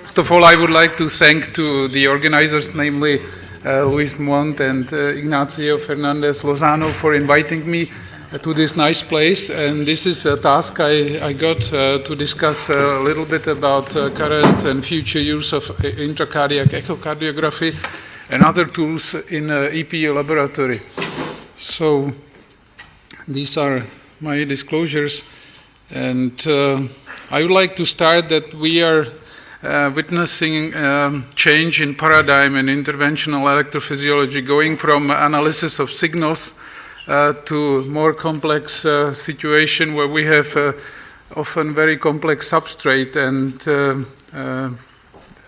First of all, I would like to thank to the organizers, namely Luis Mont and Ignacio Fernandez Lozano, for inviting me to this nice place. And this is a task I got to discuss a little bit about current and future use of intracardiac echocardiography and other tools in EP laboratory. So these are my disclosures, and I would like to start that we are witnessing change in paradigm in interventional electrophysiology, going from analysis of signals to more complex situation where we have often very complex substrate, and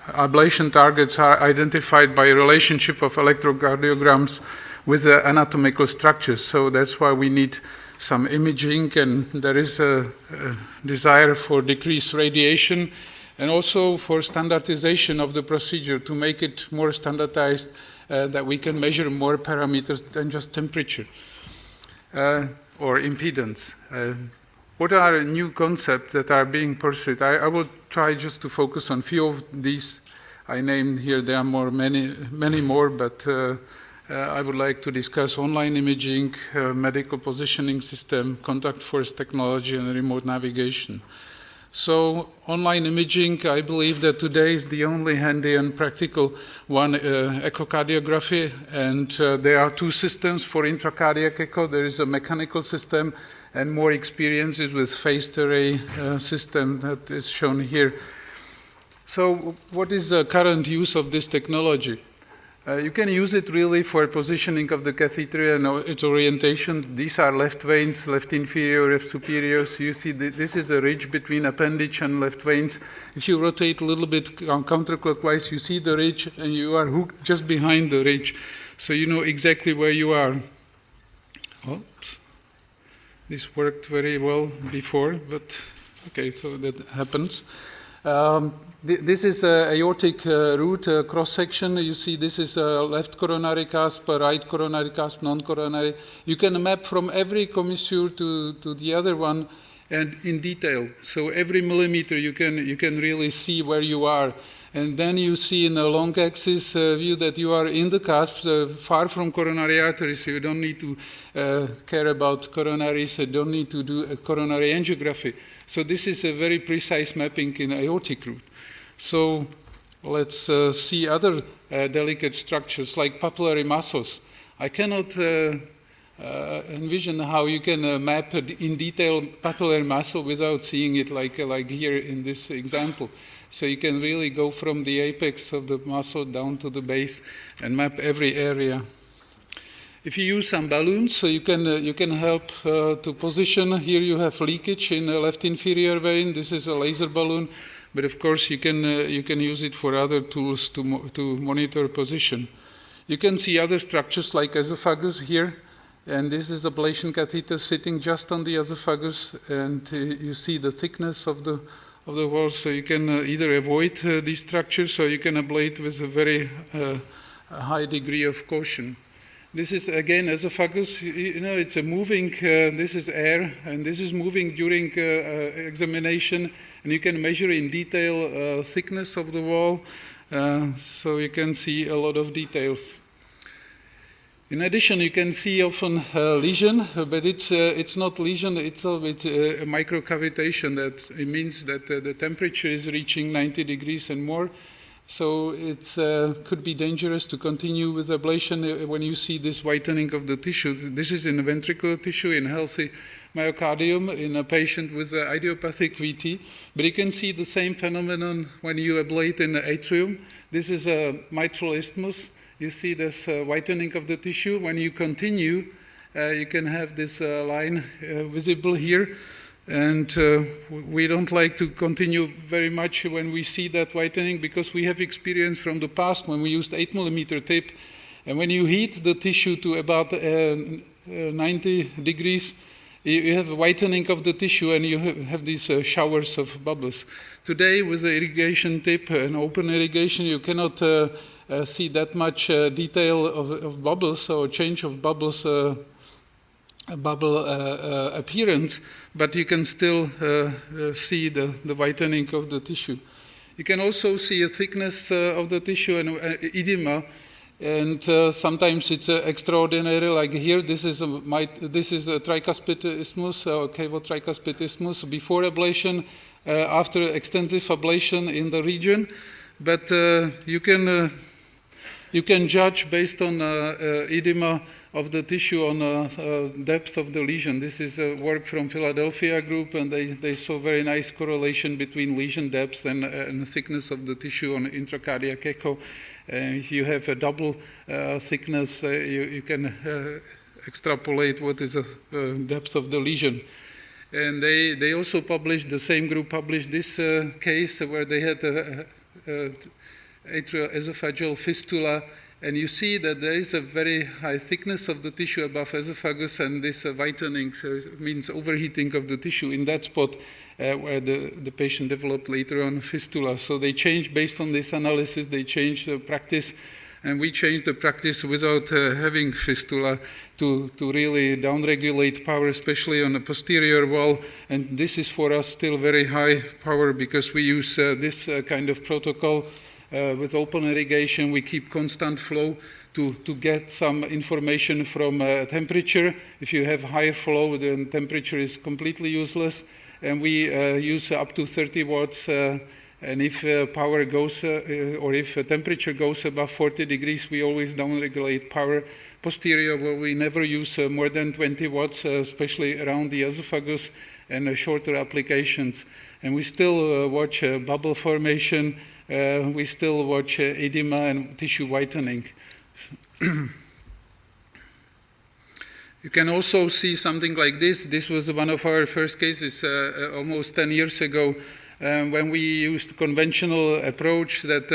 ablation targets are identified by a relationship of electrocardiograms with anatomical structures. So that's why we need some imaging, and there is a desire for decreased radiation and also for standardization of the procedure to make it more standardized, that we can measure more parameters than just temperature or impedance. What are new concepts that are being pursued? I will try just to focus on few of these I named here. There are many more, but I would like to discuss online imaging, medical positioning system, contact force technology, and remote navigation. So online imaging, I believe that today is the only handy and practical one, echocardiography, and there are two systems for intracardiac echo. There is a mechanical system and more experiences with phased array system that is shown here. So what is the current use of this technology? You can use it really for positioning of the catheter and its orientation. These are left veins, left inferior, left superior. So you see this is a ridge between appendage and left veins. If you rotate a little bit counterclockwise, you see the ridge and you are hooked just behind the ridge. So you know exactly where you are. Oops. This worked very well before, but okay, so that happens. This is aortic root cross-section. You see this is left coronary cusp, right coronary cusp, non-coronary. You can map from every commissure to the other one and in detail. So every millimeter you can really see where you are. And then you see in a long axis view that you are in the cusp, far from coronary arteries, so you don't need to care about coronaries, you don't need to do a coronary angiography. So this is a very precise mapping in aortic root. So let's see other delicate structures like papillary muscles. I cannot envision how you can map in detail papillary muscle without seeing it like here in this example. So you can really go from the apex of the muscle down to the base and map every area. If you use some balloons, so you can help to position. Here you have leakage in the left inferior vein. This is a laser balloon, but of course you can use it for other tools to monitor position. You can see other structures like esophagus here, and this is ablation catheter sitting just on the esophagus, and you see the thickness of the wall. So you can either avoid these structures, or you can ablate with a very high degree of caution. This is again esophagus. You know, it's a moving, this is air, and this is moving during examination, and you can measure in detail thickness of the wall, so you can see a lot of details. In addition, you can see often lesion, but it's not lesion itself, it's a microcavitation. That it means that the temperature is reaching 90 degrees and more. So it could be dangerous to continue with ablation when you see this whitening of the tissue. This is in a ventricular tissue in healthy myocardium in a patient with idiopathic VT. But you can see the same phenomenon when you ablate in the atrium. This is a mitral isthmus. You see this whitening of the tissue. When you continue, you can have this line visible here. And we don't like to continue very much when we see that whitening, because we have experience from the past when we used 8mm tape. And when you heat the tissue to about 90 degrees, you have a whitening of the tissue and you have these showers of bubbles. Today, with the irrigation tip and open irrigation, you cannot see that much detail of bubbles or change of bubbles bubble appearance, but you can still see the whitening of the tissue. You can also see a thickness of the tissue and edema, and sometimes it's extraordinary. Like here, this is a tricuspid isthmus, or cavo-tricuspid isthmus before ablation, after extensive ablation in the region. But you can judge based on edema of the tissue on depth of the lesion. This is work from Philadelphia group, and they saw very nice correlation between lesion depth and thickness of the tissue on intracardiac echo. If you have a double thickness, you can extrapolate what is the depth of the lesion. And they also published, the same group published this case where they had atrioesophageal fistula, and you see that there is a very high thickness of the tissue above esophagus, and this whitening means overheating of the tissue in that spot where the patient developed later on fistula. So they changed, based on this analysis, they changed the practice, and we changed the practice without having fistula to really downregulate power, especially on the posterior wall. And this is for us still very high power because we use this kind of protocol. With open irrigation, we keep constant flow to get some information from temperature. If you have higher flow, then temperature is completely useless. And we use up to 30 watts. And if power goes, or if temperature goes above 40 degrees, we always downregulate power. Posterior, where we never use more than 20 watts, especially around the esophagus, and shorter applications. And we still watch bubble formation. We still watch edema and tissue whitening. You can also see something like this. This was one of our first cases almost 10 years ago when we used conventional approach that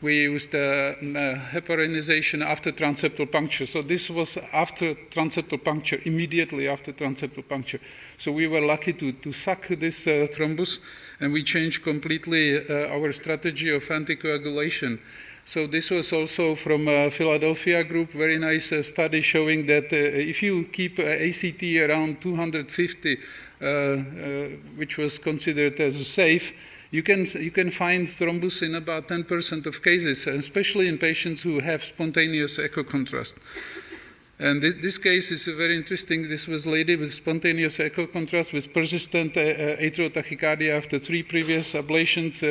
we used heparinization after transeptal puncture. So this was after transeptal puncture, immediately after transeptal puncture. So we were lucky to suck this thrombus, and we changed completely our strategy of anticoagulation. So this was also from Philadelphia group, very nice study showing that if you keep ACT around 250, which was considered as safe, you can find thrombus in about 10% of cases, especially in patients who have spontaneous echo contrast. And this case is very interesting. This was a lady with spontaneous echo contrast with persistent atrial tachycardia after 3 previous ablations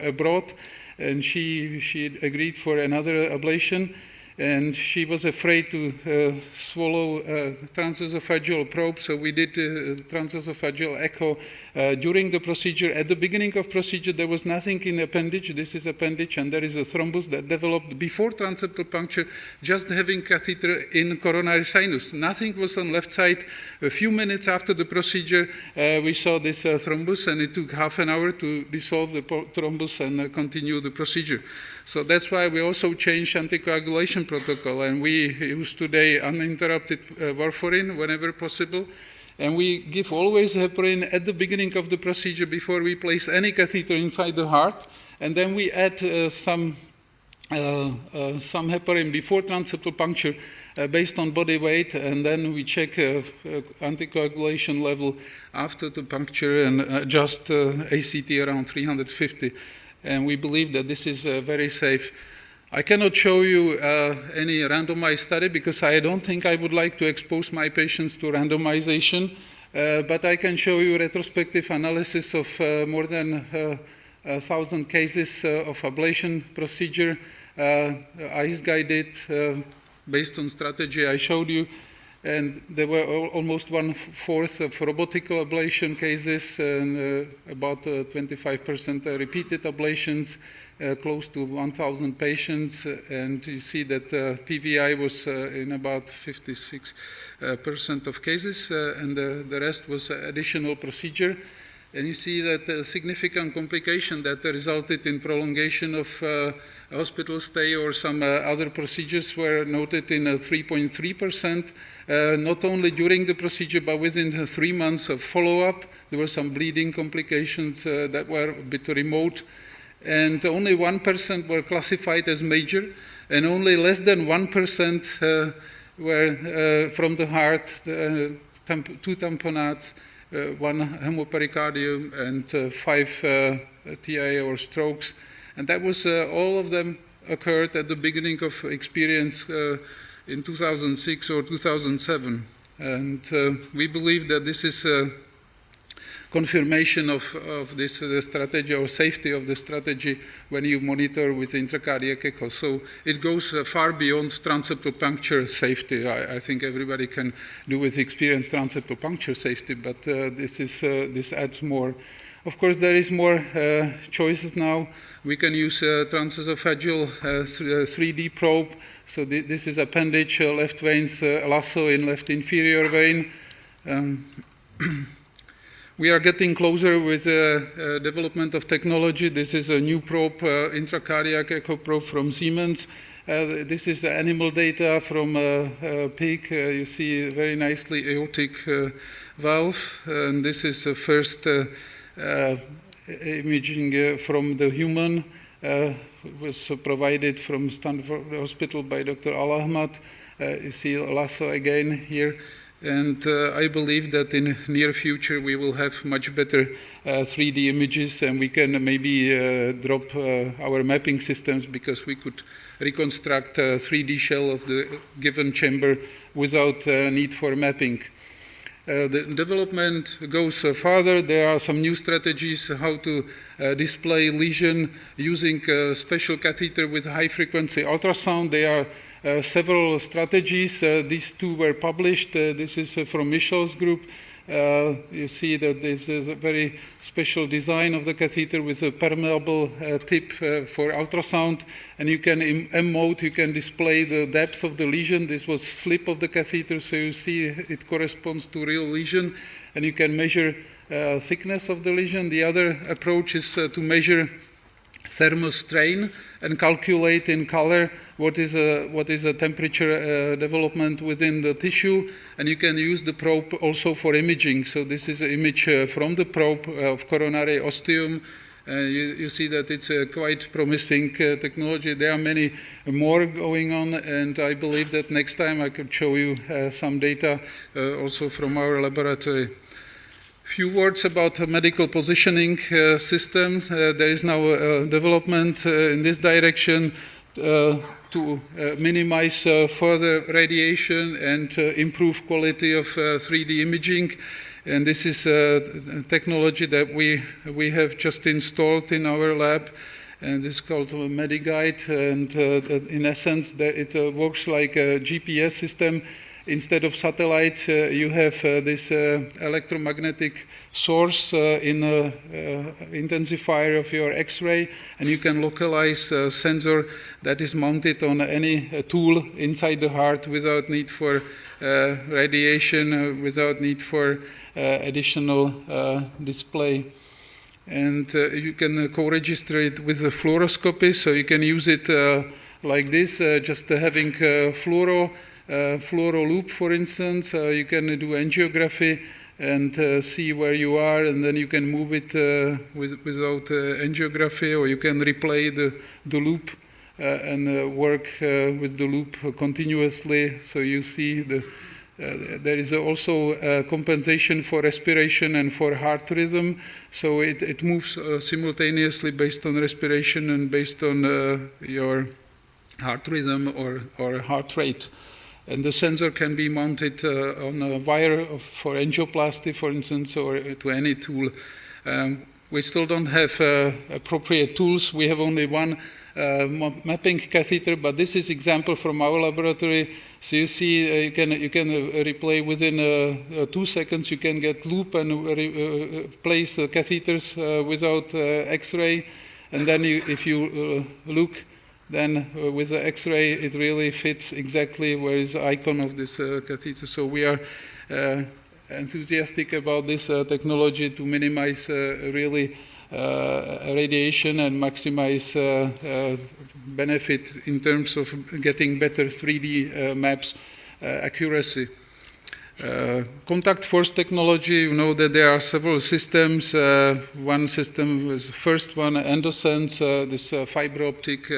abroad, and she agreed for another ablation. And she was afraid to swallow transesophageal probe, so we did transesophageal echo during the procedure. At the beginning of procedure, there was nothing in the appendage. This is appendage, and there is a thrombus that developed before transeptal puncture, just having catheter in coronary sinus. Nothing was on left side. A few minutes after the procedure, we saw this thrombus, and it took half an hour to dissolve the thrombus and continue the procedure. So that's why we also changed anticoagulation protocol, and we use today uninterrupted warfarin whenever possible. And we give always heparin at the beginning of the procedure before we place any catheter inside the heart. And then we add some heparin before transeptal puncture based on body weight, and then we check anticoagulation level after the puncture and adjust ACT around 350. And we believe that this is very safe. I cannot show you any randomized study because I don't think I would like to expose my patients to randomization, but I can show you retrospective analysis of more than 1,000 cases of ablation procedure, ICE-guided, based on strategy I showed you. And there were almost 1/4 of robotic ablation cases, and about 25% repeated ablations, close to 1,000 patients. And you see that PVI was in about 56% of cases, and the rest was additional procedure. And you see that a significant complication that resulted in prolongation of hospital stay or some other procedures were noted in 3.3%, not only during the procedure, but within 3 months of follow-up. There were some bleeding complications that were a bit remote, and only 1% were classified as major, and only less than 1% were from the heart, 2 tamponades, 1 hemopericardium and 5 TIA or strokes. And that was, all of them occurred at the beginning of experience in 2006 or 2007. And we believe that this is confirmation of this strategy or safety of the strategy when you monitor with intracardiac echo. So it goes far beyond transeptal puncture safety. I think everybody can do with experience transeptal puncture safety, but this adds more. Of course, there is more choices now. We can use transesophageal 3D probe. So this is appendage, left veins, lasso in left inferior vein. We are getting closer with development of technology. This is a new probe, intracardiac echo probe from Siemens. This is animal data from a pig. You see very nicely aortic valve. And this is the first imaging from the human. Was provided from Stanford Hospital by Dr. Al-Ahmad. You see lasso again here. And I believe that in near future we will have much better 3D images, and we can maybe drop our mapping systems, because we could reconstruct a 3D shell of the given chamber without need for mapping. The development goes further. There are some new strategies how to display lesion using a special catheter with high-frequency ultrasound. There are several strategies. These two were published. This is from Michel's group. You see that this is a very special design of the catheter with a permeable tip for ultrasound. And you can, in M mode, you can display the depth of the lesion. This was slip of the catheter, so you see it corresponds to real lesion. And you can measure thickness of the lesion. The other approach is to measure thermal strain and calculate in color what is a temperature development within the tissue, and you can use the probe also for imaging. So this is an image from the probe of coronary ostium. You see that it's a quite promising technology. There are many more going on, and I believe that next time I could show you some data also from our laboratory. Few words about medical positioning systems. There is now a development in this direction to minimize further radiation and improve quality of 3D imaging. And this is technology that we have just installed in our lab. And it's called MediGuide. And in essence, it works like a GPS system. Instead of satellites, you have this electromagnetic source in an intensifier of your X-ray, and you can localize a sensor that is mounted on any tool inside the heart without need for radiation, without need for additional display. And you can co-register it with a fluoroscopy, so you can use it like this, just having fluoro loop, for instance. You can do angiography and see where you are, and then you can move it without angiography, or you can replay the loop and work with the loop continuously. So you see there is also compensation for respiration and for heart rhythm. So it moves simultaneously based on respiration and based on your heart rhythm or heart rate. And the sensor can be mounted on a wire for angioplasty, for instance, or to any tool. We still don't have appropriate tools. We have only one mapping catheter, but this is example from our laboratory. So you see, you can replay within 2 seconds. You can get loop and place the catheters without X-ray, and then if you look. Then with the X-ray, it really fits exactly where is the icon of this catheter. So we are enthusiastic about this technology to minimize really radiation and maximize benefit in terms of getting better 3D maps accuracy. Contact force technology, you know that there are several systems. One system was the first one, Endosense, this fiber optic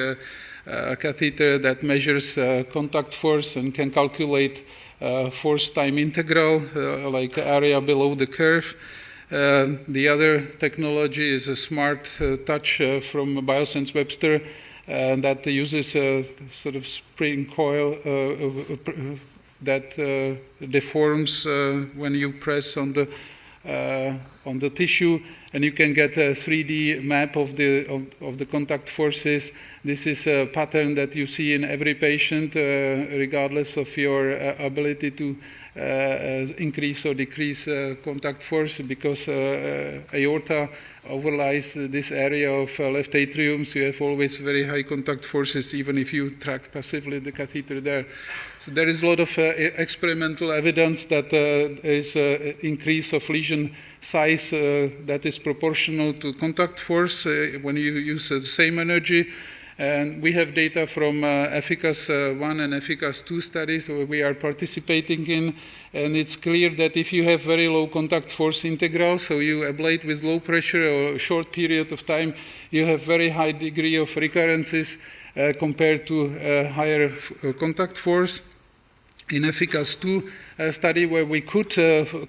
catheter that measures contact force and can calculate force time integral, like area below the curve. The other technology is a smart touch from Biosense Webster that uses a sort of spring coil that deforms when you press on the tissue, and you can get a 3D map of the contact forces. This is a pattern that you see in every patient, regardless of your ability to increase or decrease contact force, because aorta overlies this area of left atrium, so you have always very high contact forces, even if you track passively the catheter there. So there is a lot of experimental evidence that there is an increase of lesion size that is proportional to contact force when you use the same energy. And we have data from EFICAS 1 and EFICAS 2 studies where we are participating in, and it's clear that if you have very low contact force integral, so you ablate with low pressure or a short period of time, you have very high degree of recurrences compared to higher contact force. In EFICAS 2 study where we could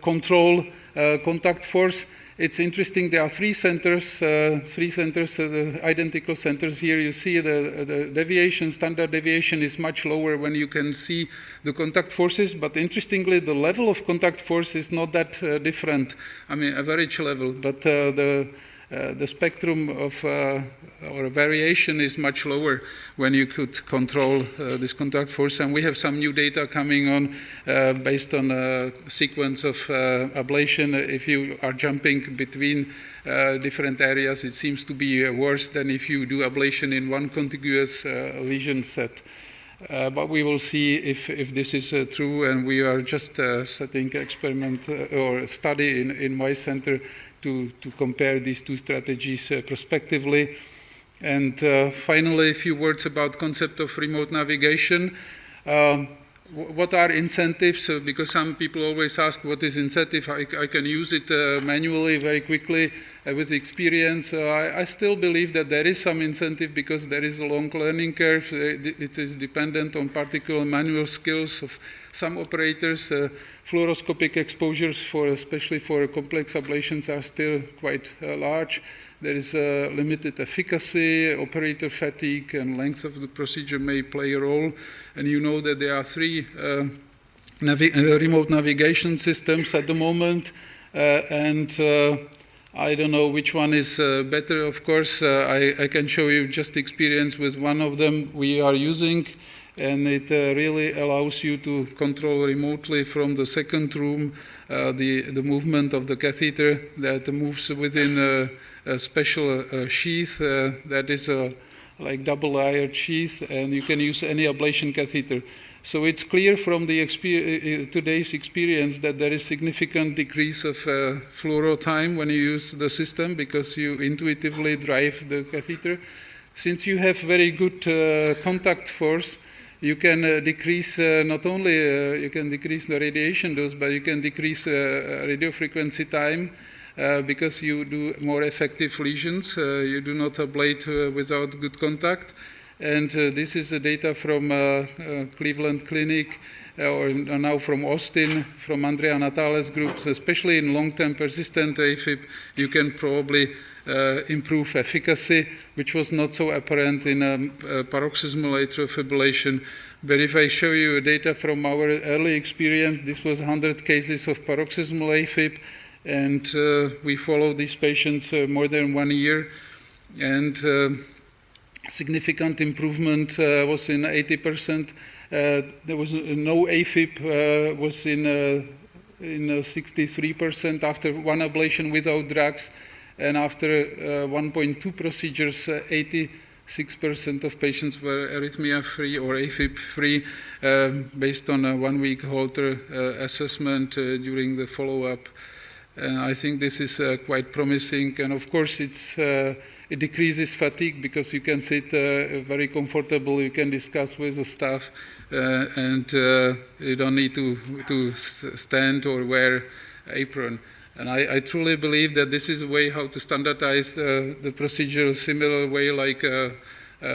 control contact force, it's interesting, there are three centers, identical centers here. You see the deviation, standard deviation is much lower when you can see the contact forces, but interestingly, the level of contact force is not that different. I mean, average level, but the spectrum of or variation is much lower when you could control this contact force. And we have some new data coming on based on a sequence of ablation. If you are jumping between different areas, it seems to be worse than if you do ablation in one contiguous lesion set. But we will see if this is true, and we are just setting experiment or study in my center to compare these two strategies prospectively. And finally, a few words about concept of remote navigation. What are incentives? Because some people always ask, what is incentive? I can use it manually very quickly with experience. I still believe that there is some incentive because there is a long learning curve. It is dependent on particular manual skills of some operators. Fluoroscopic exposures, especially for complex ablations, are still quite large. There is limited efficacy, operator fatigue, and length of the procedure may play a role. And you know that there are three remote navigation systems at the moment, and I don't know which one is better. Of course, I can show you just experience with one of them we are using, and it really allows you to control remotely from the second room the movement of the catheter that moves within a special sheath that is like double-layered sheath, and you can use any ablation catheter. So it's clear from the today's experience that there is significant decrease of fluoro time when you use the system because you intuitively drive the catheter. Since you have very good contact force, you can decrease not only you can decrease the radiation dose, but you can decrease radiofrequency time. Because you do more effective lesions, you do not ablate without good contact. And this is the data from Cleveland Clinic, or now from Austin, from Andrea Natale's groups, especially in long-term persistent AFib, you can probably improve efficacy, which was not so apparent in paroxysmal atrial fibrillation. But if I show you data from our early experience, this was 100 cases of paroxysmal AFib, and we followed these patients more than 1 year, and significant improvement was in 80%. There was no AFib, was in 63% after one ablation without drugs, and after 1.2 procedures, 86% of patients were arrhythmia-free or AFib-free based on a 1-week Holter assessment during the follow-up. I think this is quite promising, and of course it decreases fatigue because you can sit very comfortable, you can discuss with the staff, and you don't need to stand or wear apron. And I truly believe that this is a way how to standardize the procedure, a similar way like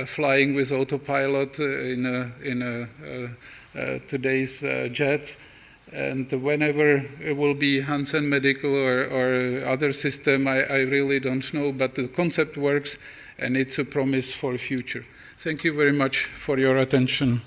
flying with autopilot in a today's jets. And whenever it will be Hansen Medical or other system, I really don't know, but the concept works and it's a promise for the future. Thank you very much for your attention.